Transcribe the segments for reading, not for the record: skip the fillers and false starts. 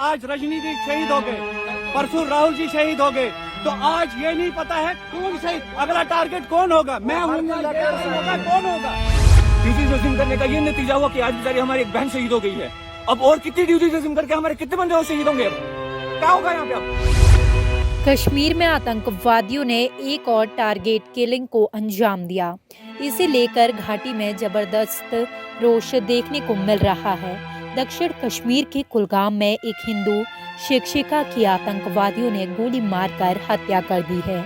आज रजनी जी शहीद हो गए, परसों राहुल जी शहीद हो गए, तो आज ये नहीं पता है कौन शहीद, अगला टारगेट कौन होगा, मैं हूँ कौन होगा। ड्यूटी रेज्यूम करने का ये नतीजा हुआ कि आज बेचारी हमारी एक बहन शहीद हो गई है। अब और कितनी ड्यूटी रेज्यूम करके हमारे कितने बंदे और शहीद होंगे? क्या होगा यहाँ पे अब? कश्मीर में आतंकवादियों ने एक और टारगेट किलिंग को अंजाम दिया। इसे लेकर घाटी में जबरदस्त रोष देखने को मिल रहा है। दक्षिण कश्मीर के कुलगाम में एक हिंदू शिक्षिका की आतंकवादियों ने गोली मारकर हत्या कर दी है।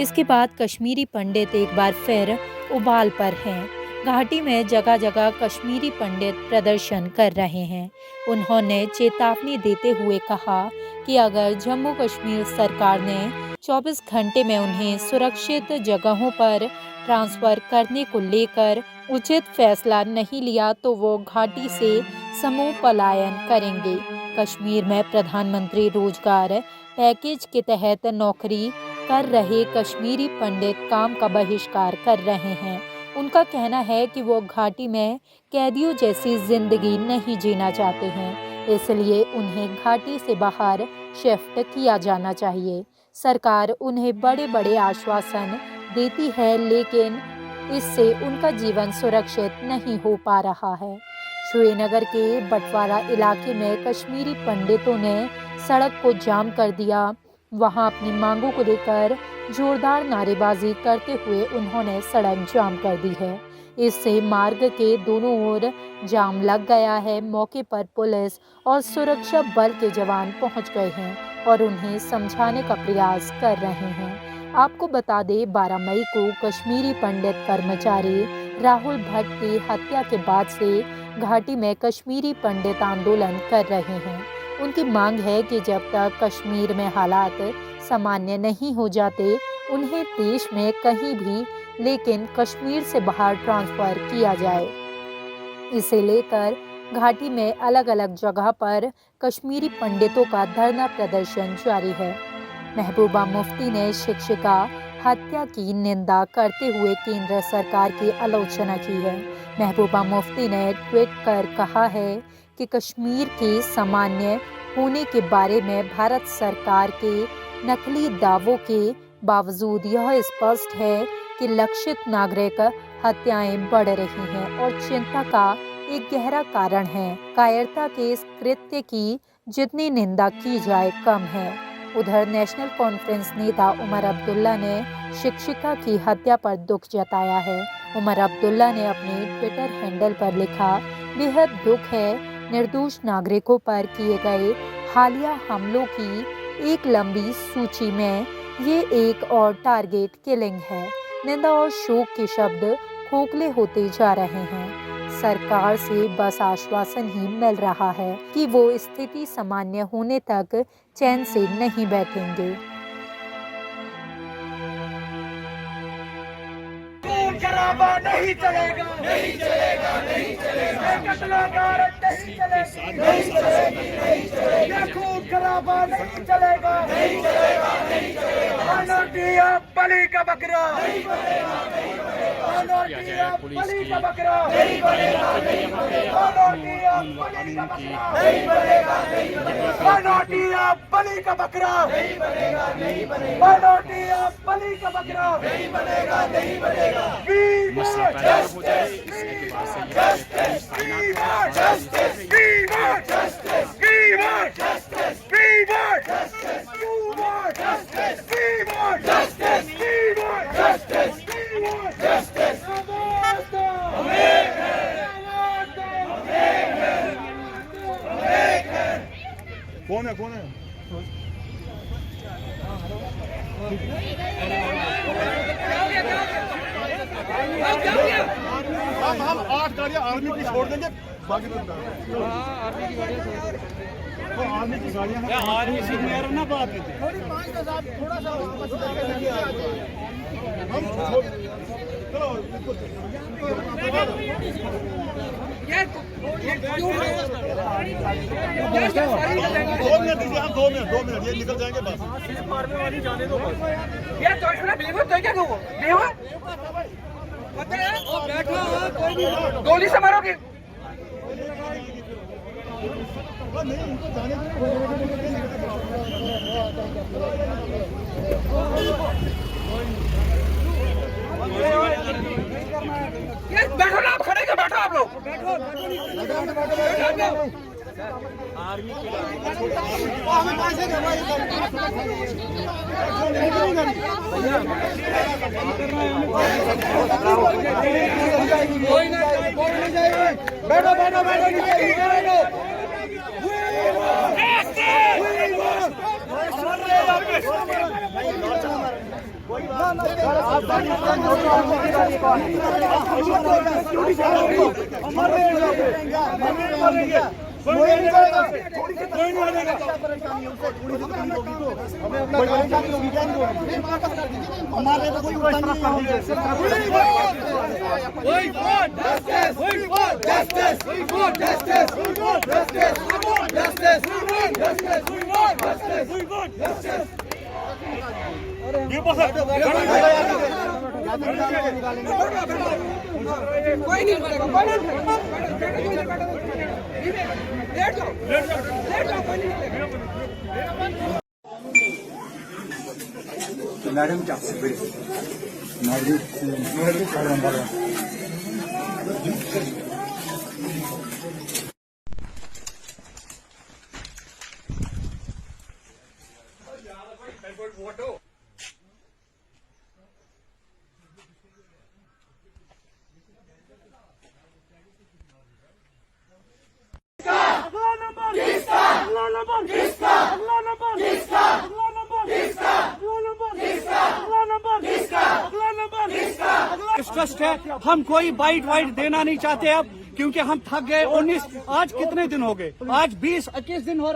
इसके बाद कश्मीरी पंडित एक बार फिर उबाल पर हैं। घाटी में जगह जगह कश्मीरी पंडित प्रदर्शन कर रहे हैं। उन्होंने चेतावनी देते हुए कहा कि अगर जम्मू कश्मीर सरकार ने 24 घंटे में उन्हें सुरक्षित जगहों पर ट्रांसफर करने को लेकर उचित फैसला नहीं लिया तो वो घाटी से समूह पलायन करेंगे। कश्मीर में प्रधानमंत्री रोजगार पैकेज के तहत नौकरी कर रहे कश्मीरी पंडित काम का बहिष्कार कर रहे हैं। उनका कहना है कि वो घाटी में कैदियों जैसी जिंदगी नहीं जीना चाहते हैं, इसलिए उन्हें घाटी से बाहर शिफ्ट किया जाना चाहिए। सरकार उन्हें बड़े बड़े आश्वासन देती है, लेकिन इससे उनका जीवन सुरक्षित नहीं हो पा रहा है। श्रीनगर के बटवारा इलाके में कश्मीरी पंडितों ने सड़क को जाम कर दिया। वहां अपनी मांगों को लेकर जोरदार नारेबाजी करते हुए उन्होंने सड़क जाम कर दी है। इससे मार्ग के दोनों ओर जाम लग गया है। मौके पर पुलिस और सुरक्षा बल के जवान पहुंच गए हैं और उन्हें समझाने का प्रयास कर रहे हैं। आपको बता दें, 12 मई को कश्मीरी पंडित कर्मचारी राहुल भट्ट की हत्या के बाद से घाटी में कश्मीरी पंडित आंदोलन कर रहे हैं। उनकी मांग है कि जब तक कश्मीर में हालात सामान्य नहीं हो जाते, उन्हें देश में कहीं भी लेकिन कश्मीर से बाहर ट्रांसफर किया जाए। इसे लेकर घाटी में अलग अलग जगह पर कश्मीरी पंडितों का धरना प्रदर्शन जारी है। महबूबा मुफ्ती ने शिक्षिका हत्या की निंदा करते हुए केंद्र सरकार की आलोचना की है। महबूबा मुफ्ती ने ट्वीट कर कहा है कि कश्मीर के सामान्य होने के बारे में भारत सरकार के नकली दावों के बावजूद यह स्पष्ट है कि लक्षित नागरिक हत्याएं बढ़ रही हैं और चिंता का एक गहरा कारण है। कायरता के इस कृत्य की जितनी निंदा की जाए कम है। उधर नेशनल कॉन्फ्रेंस नेता उमर अब्दुल्ला ने शिक्षिका की हत्या पर दुख जताया है। उमर अब्दुल्ला ने अपने ट्विटर हैंडल पर लिखा, बेहद दुख है, निर्दोष नागरिकों पर किए गए हालिया हमलों की एक लंबी सूची में ये एक और टारगेट किलिंग है। निंदा और शोक के शब्द खोखले होते जा रहे हैं। सरकार से बस आश्वासन ही मिल रहा है कि वो स्थिति सामान्य होने तक चैन से नहीं बैठेंगे। नहीं चलेगा, नहीं चलेगा, नहीं चलेगा, नहीं चलेगा, नहीं चलेगा, खून खराबा नहीं चलेगा, नहीं चलेगा, नहीं चलेगा, बलि का बकरा नहीं बनेगा, नहीं बनेगा, बलि का बकरा नहीं बनेगा, नहीं बनेगा, बलि का बकरा नहीं बनेगा, नहीं बनेगा, बलि का बकरा नहीं बनेगा, नहीं बनेगा, बलि का बकरा नहीं बनेगा, नहीं बनेगा। कौन है, कौन है? हम 8 गाड़ियाँ आर्मी की छोड़ देंगे, बाकी आर्मी की गाड़ियाँ आर्मी की गाड़ियाँ आर्मी से ना बात थोड़ी 5-10 आप थोड़ा सा हम दो मिनट ये निकल जाएंगे बस। मारने वाली जाने दो बस। यार तो इसमें बेवकूफ तो क्या कहूँ गोली से मारोगे। नहीं, उनको जाने दो। बैठो ना, आप खड़े क्यों बैठो आप लोग? बैठो बैठो बैठो हमारे तो कोई मैडम क्या स्ट्रेस्ड है, हम कोई बाइट वाइट देना नहीं चाहते अब, क्योंकि हम थक गए। 19 आज कितने दिन हो गए? आज 20-21 दिन हो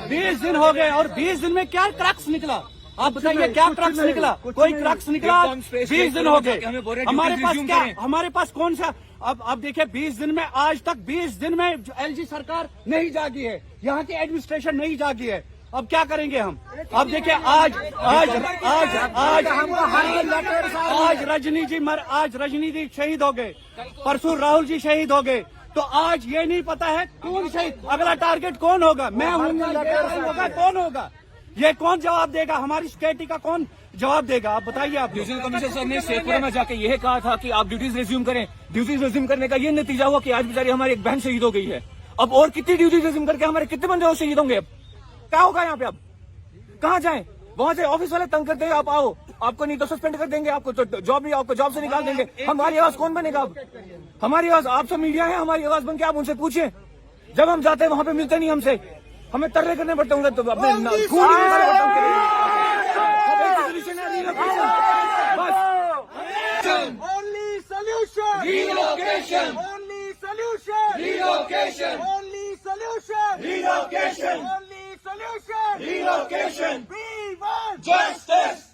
20 दिन हो गए, और 20 दिन में क्या क्रक्स निकला? आप बताइए क्या क्रक्स निकला? कोई क्रक्स निकला? 20 दिन हो गए। हमारे पास क्या, हमारे पास कौन सा? अब देखिए 20 दिन में, आज तक 20 दिन में एलजी सरकार नहीं जागी है, यहाँ की एडमिनिस्ट्रेशन नहीं जागी है। अब क्या करेंगे हम? अब देखिए आज रजनी जी शहीद हो गए, परसों राहुल जी शहीद हो गए, तो आज ये नहीं पता है कौन शहीद, अगला टारगेट कौन होगा? मैं हूँ होगा, कौन होगा? ये कौन जवाब देगा? हमारी सिक्योरिटी का कौन जवाब देगा? आप बताइए। आप डिवीजनल कमिश्नर सर ने शेखपुरा में जाके यह कहा था कि आप ड्यूटीज रिज्यूम करें। ड्यूटीज रिज्यूम करने का ये नतीजा हुआ कि आज बेचारी हमारी एक बहन शहीद हो गई है। अब और कितनी ड्यूटीज रिज्यूम करके हमारे कितने बंदे और शहीद होंगे? अब क्या होगा यहाँ पे? अब कहाँ जाएं? वहां से ऑफिस वाले तंग करते हैं, आप आओ, आपको नहीं तो सस्पेंड कर देंगे, आपको तो जॉब नहीं, आपको जॉब से निकाल देंगे। हमारी आवाज कौन बनेगा? अब हमारी आवाज, आप सब मीडिया है, हमारी आवाज बन के आप उनसे पूछिए। जब हम जाते हैं वहां पे मिलते नहीं हमसे, हमें तरले करने पड़ते होंगे, तो अपने खून Only solution. Relocation. Only solution. Relocation. Only solution. Relocation. Only solution. Relocation. We want Justice.